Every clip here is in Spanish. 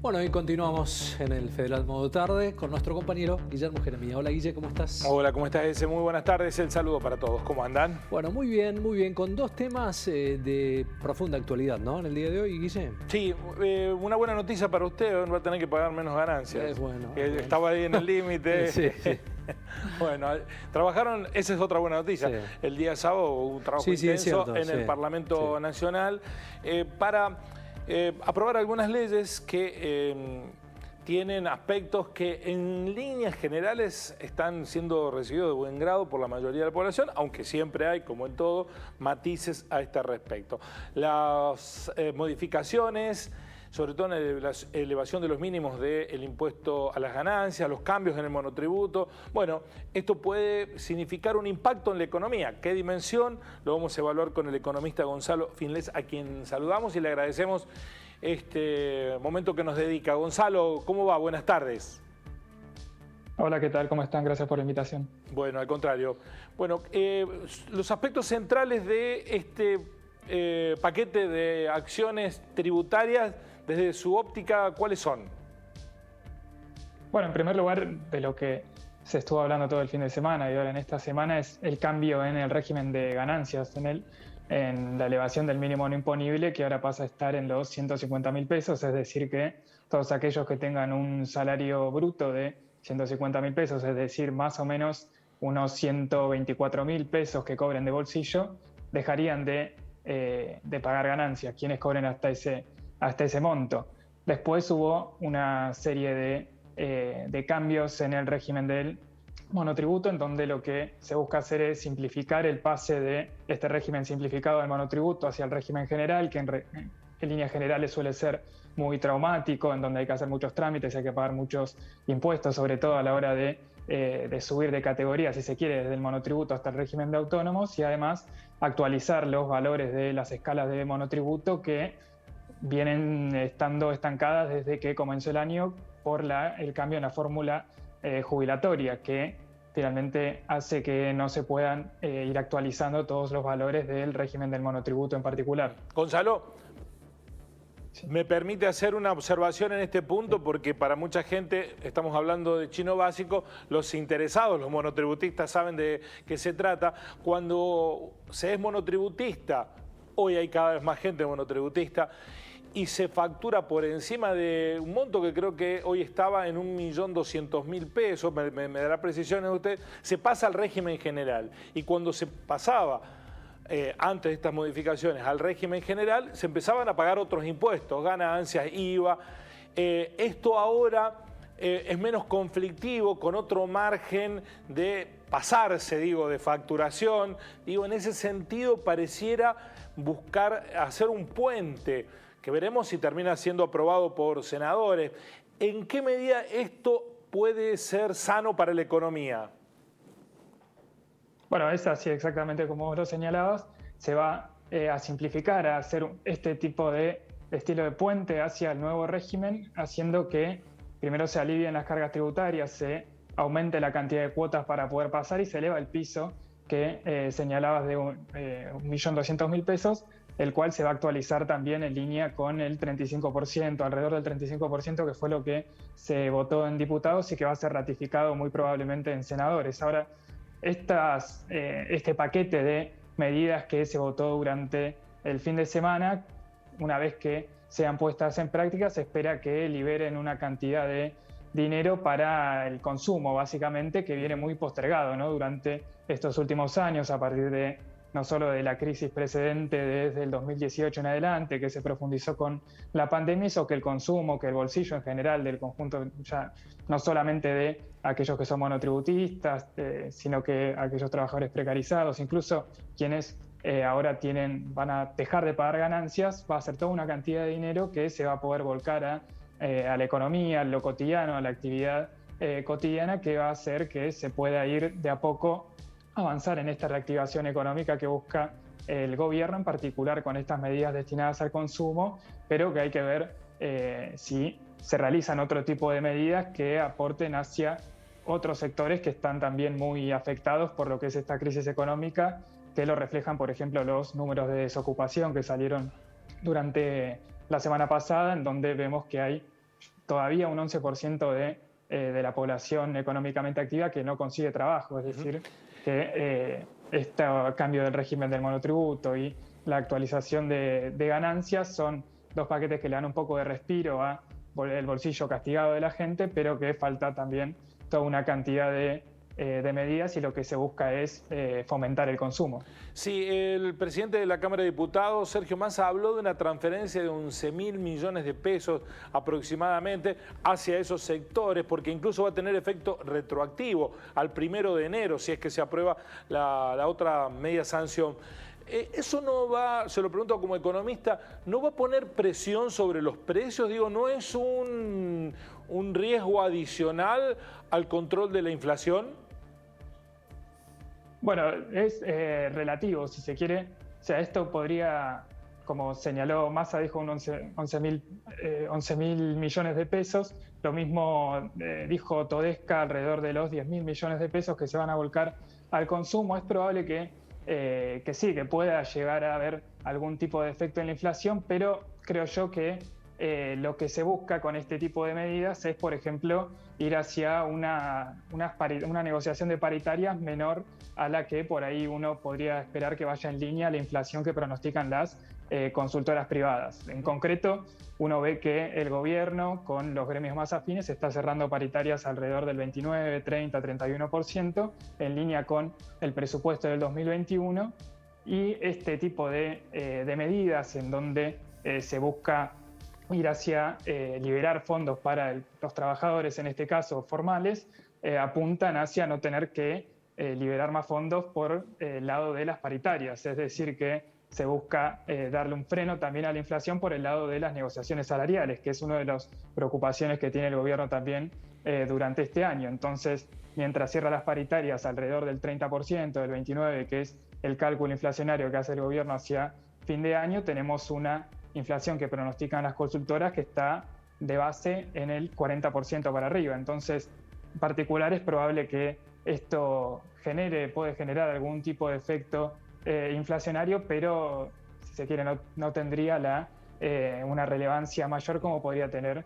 Bueno, hoy continuamos en el Federal Modo Tarde con nuestro compañero Guillermo Jeremía. Hola Guille, ¿cómo estás? Hola, ¿cómo estás, Ese? Muy buenas tardes, el saludo para todos. ¿Cómo andan? Bueno, muy bien, con dos temas de profunda actualidad, ¿no? En el día de hoy, Guille. Sí, una buena noticia para usted, va a tener que pagar menos ganancias. Bueno. Estaba ahí en el límite. Sí. Bueno, trabajaron, esa es otra buena noticia. Sí. El día sábado hubo un trabajo intenso en el Parlamento Nacional para aprobar algunas leyes que tienen aspectos que en líneas generales están siendo recibidos de buen grado por la mayoría de la población, aunque siempre hay, como en todo, matices a este respecto. Las modificaciones, sobre todo en la elevación de los mínimos del impuesto a las ganancias, los cambios en el monotributo. Bueno, esto puede significar un impacto en la economía. ¿Qué dimensión? Lo vamos a evaluar con el economista Gonzalo Finlés, a quien saludamos y le agradecemos este momento que nos dedica. Gonzalo, ¿cómo va? Buenas tardes. Hola, ¿qué tal? ¿Cómo están? Gracias por la invitación. Bueno, al contrario. Bueno, los aspectos centrales de este paquete de acciones tributarias, desde su óptica, ¿cuáles son? Bueno, en primer lugar, de lo que se estuvo hablando todo el fin de semana y ahora en esta semana es el cambio en el régimen de ganancias, en la elevación del mínimo no imponible, que ahora pasa a estar en los 150.000 pesos, es decir que todos aquellos que tengan un salario bruto de 150.000 pesos, es decir, más o menos unos 124.000 pesos que cobren de bolsillo, dejarían de pagar ganancias, quienes cobren hasta ese monto. Después hubo una serie de cambios en el régimen del monotributo, en donde lo que se busca hacer es simplificar el pase de este régimen simplificado del monotributo hacia el régimen general, que en líneas generales suele ser muy traumático, en donde hay que hacer muchos trámites, hay que pagar muchos impuestos, sobre todo a la hora de subir de categoría, si se quiere, desde el monotributo hasta el régimen de autónomos, y además actualizar los valores de las escalas de monotributo que vienen estando estancadas desde que comenzó el año por el cambio en la fórmula jubilatoria, que finalmente hace que no se puedan ir actualizando todos los valores del régimen del monotributo en particular. Gonzalo, sí. Me permite hacer una observación en este punto, porque para mucha gente, estamos hablando de chino básico, los interesados, los monotributistas saben de qué se trata. Cuando se es monotributista, hoy hay cada vez más gente monotributista, y se factura por encima de un monto que creo que hoy estaba en 1.200.000 pesos, me dará precisiones usted, se pasa al régimen general. Y cuando se pasaba, antes de estas modificaciones, al régimen general, se empezaban a pagar otros impuestos, ganancias, IVA. Esto ahora es menos conflictivo, con otro margen de pasarse, de facturación. En ese sentido pareciera buscar hacer un puente, que veremos si termina siendo aprobado por senadores. ¿En qué medida esto puede ser sano para la economía? Bueno, es así exactamente como vos lo señalabas. Se va a simplificar, a hacer este tipo de estilo de puente hacia el nuevo régimen, haciendo que primero se alivien las cargas tributarias, se aumente la cantidad de cuotas para poder pasar y se eleva el piso que señalabas de 1.200.000 pesos, el cual se va a actualizar también en línea con el 35%, alrededor del 35%, que fue lo que se votó en diputados y que va a ser ratificado muy probablemente en senadores. Ahora, este paquete de medidas que se votó durante el fin de semana, una vez que sean puestas en práctica, se espera que liberen una cantidad de dinero para el consumo, básicamente, que viene muy postergado, ¿no? Durante estos últimos años, a partir de no solo de la crisis precedente desde el 2018 en adelante, que se profundizó con la pandemia, hizo que el consumo, que el bolsillo en general del conjunto, ya no solamente de aquellos que son monotributistas, sino que aquellos trabajadores precarizados, incluso quienes ahora van a dejar de pagar ganancias, va a ser toda una cantidad de dinero que se va a poder volcar a la economía, a lo cotidiano, a la actividad cotidiana, que va a hacer que se pueda ir de a poco avanzar en esta reactivación económica que busca el gobierno, en particular con estas medidas destinadas al consumo, pero que hay que ver si se realizan otro tipo de medidas que aporten hacia otros sectores que están también muy afectados por lo que es esta crisis económica, que lo reflejan, por ejemplo, los números de desocupación que salieron durante la semana pasada, en donde vemos que hay todavía un 11% de la población económicamente activa que no consigue trabajo. Es decir, que este cambio del régimen del monotributo y la actualización de ganancias son dos paquetes que le dan un poco de respiro al bolsillo castigado de la gente, pero que falta también toda una cantidad de medidas, y lo que se busca es fomentar el consumo. Sí, el presidente de la Cámara de Diputados, Sergio Massa, habló de una transferencia de 11.000 millones de pesos aproximadamente hacia esos sectores, porque incluso va a tener efecto retroactivo al 1 de enero, si es que se aprueba la otra media sanción. ¿Eso no va, se lo pregunto como economista, no va a poner presión sobre los precios? Digo, ¿no es un riesgo adicional al control de la inflación? Bueno, es relativo, si se quiere. O sea, esto podría, como señaló Massa, dijo un 11.000 millones de pesos. Lo mismo dijo Todesca, alrededor de los 10.000 millones de pesos que se van a volcar al consumo. Es probable que sí, que pueda llegar a haber algún tipo de efecto en la inflación, pero creo yo que lo que se busca con este tipo de medidas es, por ejemplo, ir hacia una negociación de paritarias menor a la que por ahí uno podría esperar que vaya en línea a la inflación que pronostican las consultoras privadas. En concreto, uno ve que el gobierno, con los gremios más afines, está cerrando paritarias alrededor del 29, 30, 31%, en línea con el presupuesto del 2021, y este tipo de medidas en donde se busca ir hacia liberar fondos para los trabajadores, en este caso formales, apuntan hacia no tener que liberar más fondos por el lado de las paritarias. Es decir, que se busca darle un freno también a la inflación por el lado de las negociaciones salariales, que es una de las preocupaciones que tiene el gobierno también durante este año. Entonces, mientras cierra las paritarias alrededor del 30%, del 29%, que es el cálculo inflacionario que hace el gobierno hacia fin de año, tenemos una inflación que pronostican las consultoras que está de base en el 40% para arriba. Entonces, en particular, es probable que esto puede generar algún tipo de efecto inflacionario, pero si se quiere no tendría una relevancia mayor como podría tener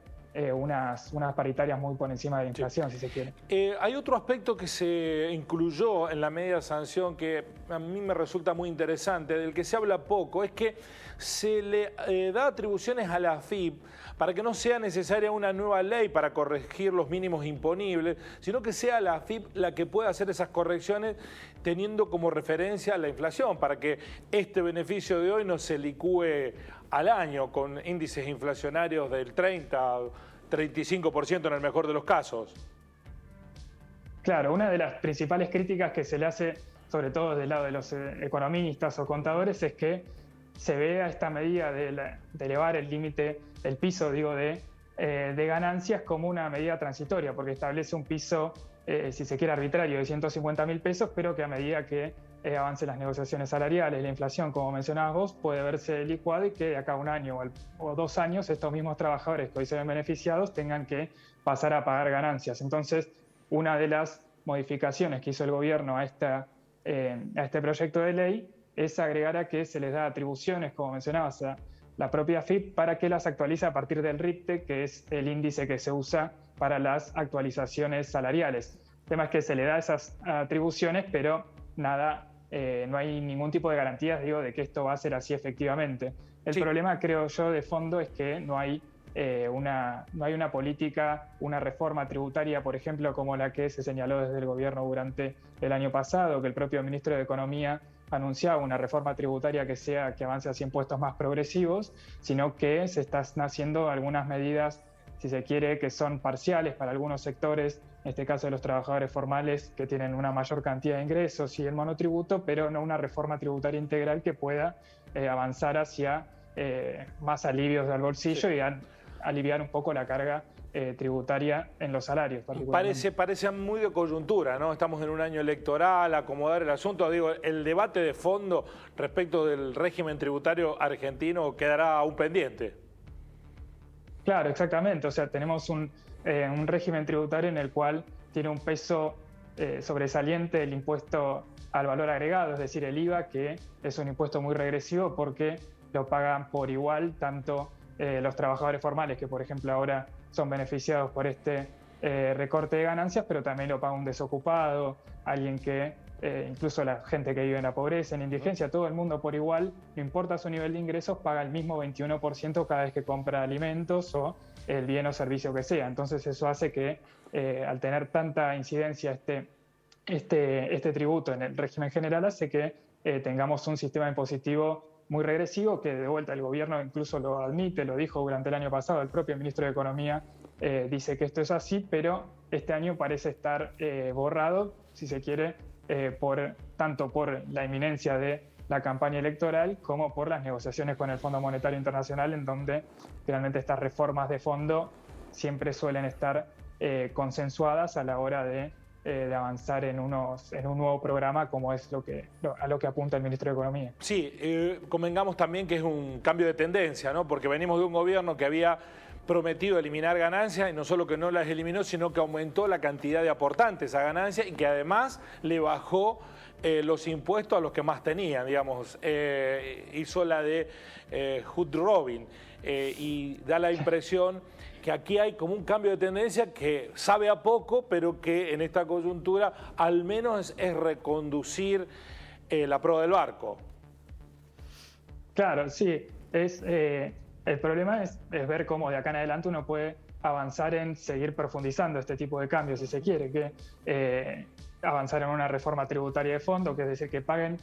unas paritarias muy por encima de la inflación, si se quiere. Hay otro aspecto que se incluyó en la media sanción que a mí me resulta muy interesante, del que se habla poco, es que se le da atribuciones a la AFIP para que no sea necesaria una nueva ley para corregir los mínimos imponibles, sino que sea la AFIP la que pueda hacer esas correcciones teniendo como referencia la inflación, para que este beneficio de hoy no se licúe al año con índices inflacionarios del 30-35% en el mejor de los casos. Claro, una de las principales críticas que se le hace, sobre todo del lado de los economistas o contadores, es que se vea esta medida de elevar el límite, el piso, de ganancias como una medida transitoria, porque establece un piso, si se quiere, arbitrario de 150.000 pesos, pero que a medida que avancen las negociaciones salariales, la inflación, como mencionabas vos, puede verse licuado y que de acá a un año o 2 años estos mismos trabajadores que hoy se ven beneficiados tengan que pasar a pagar ganancias. Entonces, una de las modificaciones que hizo el gobierno a este proyecto de ley es agregar a que se les da atribuciones, como mencionabas, a la propia AFIP para que las actualice a partir del RIPTE, que es el índice que se usa para las actualizaciones salariales. El tema es que se le da esas atribuciones, pero no hay ningún tipo de garantías, de que esto va a ser así efectivamente. El problema, creo yo, de fondo es que no hay una política, una reforma tributaria, por ejemplo, como la que se señaló desde el gobierno durante el año pasado, que el propio ministro de Economía anunciaba una reforma tributaria que avance hacia impuestos más progresivos, sino que se están haciendo algunas medidas, si se quiere, que son parciales para algunos sectores, en este caso de los trabajadores formales que tienen una mayor cantidad de ingresos y el monotributo, pero no una reforma tributaria integral que pueda avanzar hacia más alivios del bolsillo y aliviar un poco la carga tributaria en los salarios. Parece muy de coyuntura, ¿no? Estamos en un año electoral, acomodar el asunto. El debate de fondo respecto del régimen tributario argentino quedará aún pendiente. Claro, exactamente. O sea, tenemos un régimen tributario en el cual tiene un peso sobresaliente el impuesto al valor agregado, es decir, el IVA, que es un impuesto muy regresivo porque lo pagan por igual tanto los trabajadores formales, que por ejemplo ahora son beneficiados por este recorte de ganancias, pero también lo paga un desocupado, alguien que, incluso la gente que vive en la pobreza, en indigencia, todo el mundo por igual, no importa su nivel de ingresos, paga el mismo 21% cada vez que compra alimentos o el bien o servicio que sea. Entonces eso hace que al tener tanta incidencia este tributo en el régimen general, hace que tengamos un sistema impositivo muy regresivo, que de vuelta el gobierno incluso lo admite, lo dijo durante el año pasado, el propio ministro de Economía dice que esto es así, pero este año parece estar borrado, si se quiere, tanto por la inminencia de la campaña electoral como por las negociaciones con el Fondo Monetario Internacional, en donde finalmente estas reformas de fondo siempre suelen estar consensuadas a la hora de avanzar en un nuevo programa, como es a lo que apunta el ministro de Economía. Sí, convengamos también que es un cambio de tendencia, ¿no? Porque venimos de un gobierno que había prometido eliminar ganancias, y no solo que no las eliminó, sino que aumentó la cantidad de aportantes a ganancias y que además le bajó los impuestos a los que más tenían, digamos. Hizo la de Hood Robin y da la impresión que aquí hay como un cambio de tendencia que sabe a poco, pero que en esta coyuntura al menos es reconducir la proa del barco. Claro, sí. El problema es ver cómo de acá en adelante uno puede avanzar en seguir profundizando este tipo de cambios, si se quiere, que avanzar en una reforma tributaria de fondo, que es decir, que paguen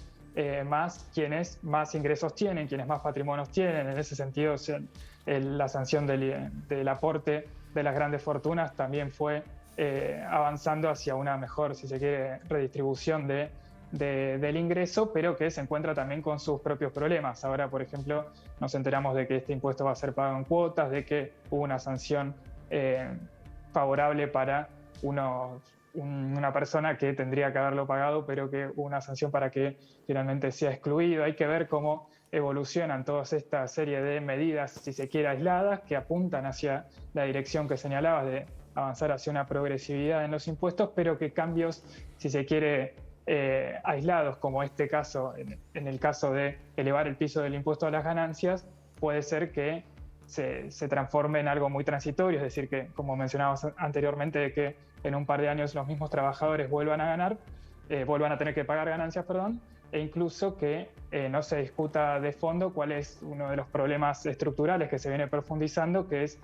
más quienes más ingresos tienen, quienes más patrimonios tienen. En ese sentido, la sanción del aporte de las grandes fortunas también fue avanzando hacia una mejor, si se quiere, redistribución del ingreso, pero que se encuentra también con sus propios problemas. Ahora, por ejemplo, nos enteramos de que este impuesto va a ser pagado en cuotas, de que hubo una sanción favorable para una persona que tendría que haberlo pagado, pero que hubo una sanción para que finalmente sea excluido. Hay que ver cómo evolucionan todas esta serie de medidas, si se quiere, aisladas, que apuntan hacia la dirección que señalabas de avanzar hacia una progresividad en los impuestos, pero que cambios, si se quiere, aislados, como este caso, en el caso de elevar el piso del impuesto a las ganancias, puede ser que se transforme en algo muy transitorio, es decir, que, como mencionabas anteriormente, de que en un par de años los mismos trabajadores vuelvan a tener que pagar ganancias, e incluso que no se discuta de fondo cuál es uno de los problemas estructurales que se viene profundizando, que es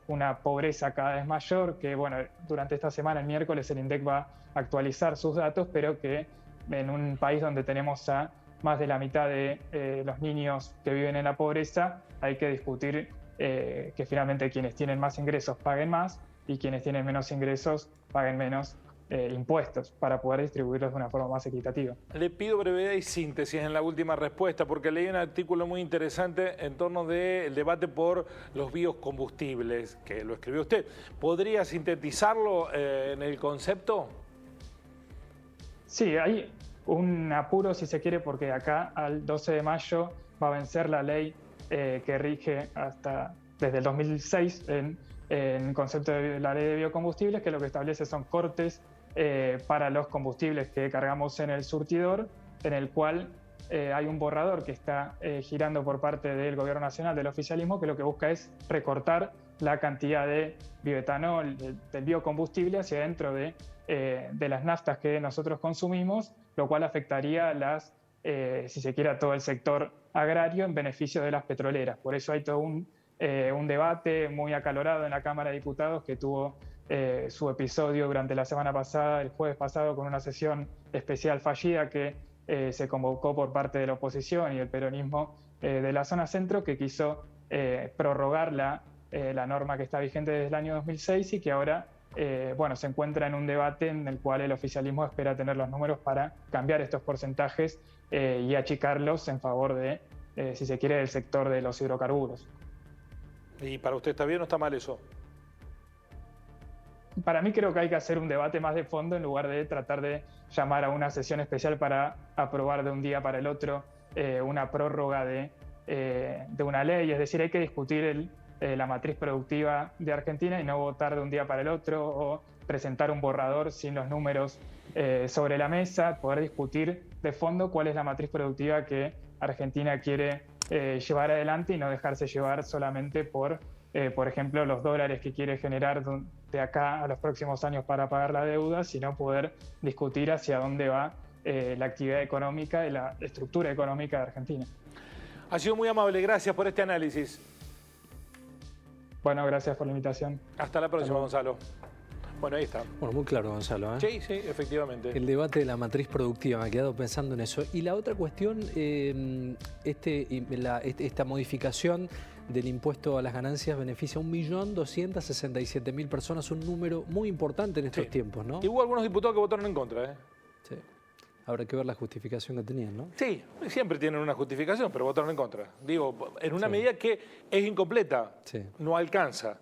una pobreza cada vez mayor, que bueno, durante esta semana, el miércoles, el INDEC va a actualizar sus datos, pero que en un país donde tenemos a más de la mitad de los niños que viven en la pobreza, hay que discutir que finalmente quienes tienen más ingresos paguen más y quienes tienen menos ingresos paguen menos impuestos, para poder distribuirlos de una forma más equitativa. Le pido brevedad y síntesis en la última respuesta, porque leí un artículo muy interesante en torno del debate por los biocombustibles, que lo escribió usted. ¿Podría sintetizarlo en el concepto? Sí, hay un apuro, si se quiere, porque acá al 12 de mayo va a vencer la ley que rige desde el 2006 en el concepto de la ley de biocombustibles, que lo que establece son cortes para los combustibles que cargamos en el surtidor, en el cual hay un borrador que está girando por parte del Gobierno Nacional, del oficialismo, que lo que busca es recortar la cantidad de bioetanol, del biocombustible, hacia dentro de las naftas que nosotros consumimos, lo cual afectaría si se quiere, a todo el sector agrario en beneficio de las petroleras. Por eso hay todo un debate muy acalorado en la Cámara de Diputados, que tuvo su episodio durante la semana pasada, el jueves pasado, con una sesión especial fallida que se convocó por parte de la oposición y el peronismo de la zona centro, que quiso prorrogar la norma que está vigente desde el año 2006 y que ahora se encuentra en un debate en el cual el oficialismo espera tener los números para cambiar estos porcentajes y achicarlos en favor de, si se quiere, del sector de los hidrocarburos. ¿Y para usted está bien o está mal eso? Para mí creo que hay que hacer un debate más de fondo en lugar de tratar de llamar a una sesión especial para aprobar de un día para el otro una prórroga de una ley. Es decir, hay que discutir la matriz productiva de Argentina y no votar de un día para el otro o presentar un borrador sin los números sobre la mesa, poder discutir de fondo cuál es la matriz productiva que Argentina quiere llevar adelante y no dejarse llevar solamente por por ejemplo, los dólares que quiere generar de acá a los próximos años para pagar la deuda, sino poder discutir hacia dónde va la actividad económica y la estructura económica de Argentina. Ha sido muy amable, gracias por este análisis. Bueno, gracias por la invitación. Hasta la próxima, Gonzalo. Bueno, ahí está. Bueno, muy claro, Gonzalo, ¿eh? Sí, sí, efectivamente. El debate de la matriz productiva, me he quedado pensando en eso. Y la otra cuestión, esta modificación del impuesto a las ganancias beneficia a 1.267.000 personas, un número muy importante en estos tiempos, ¿no? Y hubo algunos diputados que votaron en contra, ¿eh? Sí. Habrá que ver la justificación que tenían, ¿no? Sí, siempre tienen una justificación, pero votaron en contra. Digo, en una medida que es incompleta, no alcanza.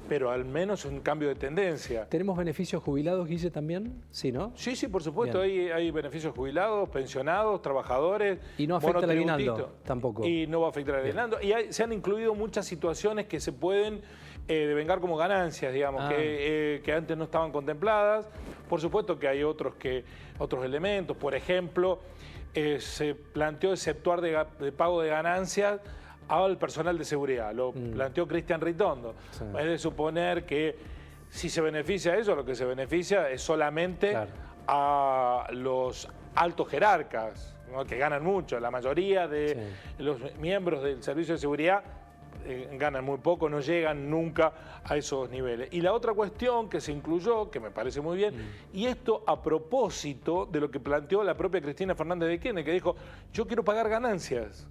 Pero al menos un cambio de tendencia. ¿Tenemos beneficios jubilados, Guille, también? Sí, ¿no? Sí, sí, por supuesto. Hay beneficios jubilados, pensionados, trabajadores. ¿Y no afecta al aguinaldo? Tampoco. Y no va a afectar al aguinaldo. Y se han incluido muchas situaciones que se pueden devengar como ganancias, digamos, que antes no estaban contempladas. Por supuesto que hay otros elementos. Por ejemplo, se planteó exceptuar de pago de ganancias al personal de seguridad. Lo planteó Cristian Ritondo. Sí. Es de suponer que si se beneficia a eso, lo que se beneficia es solamente a los altos jerarcas, ¿no? Que ganan mucho. La mayoría de los miembros del servicio de seguridad ganan muy poco, no llegan nunca a esos niveles. Y la otra cuestión que se incluyó, que me parece muy bien, y esto a propósito de lo que planteó la propia Cristina Fernández de Kirchner, que dijo, yo quiero pagar ganancias,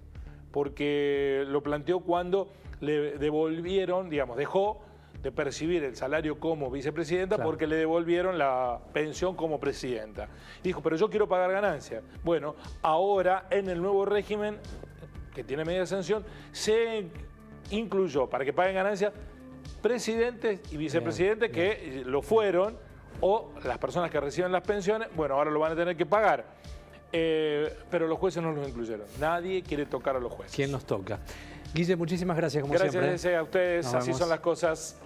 porque lo planteó cuando le devolvieron, digamos, dejó de percibir el salario como vicepresidenta porque le devolvieron la pensión como presidenta. Dijo, pero yo quiero pagar ganancias. Bueno, ahora en el nuevo régimen, que tiene media sanción, se incluyó para que paguen ganancias presidentes y vicepresidentes que lo fueron, o las personas que reciben las pensiones, bueno, ahora lo van a tener que pagar. Pero los jueces no los incluyeron. Nadie quiere tocar a los jueces. ¿Quién nos toca? Guille, muchísimas gracias, como siempre. Gracias a ustedes, así son las cosas.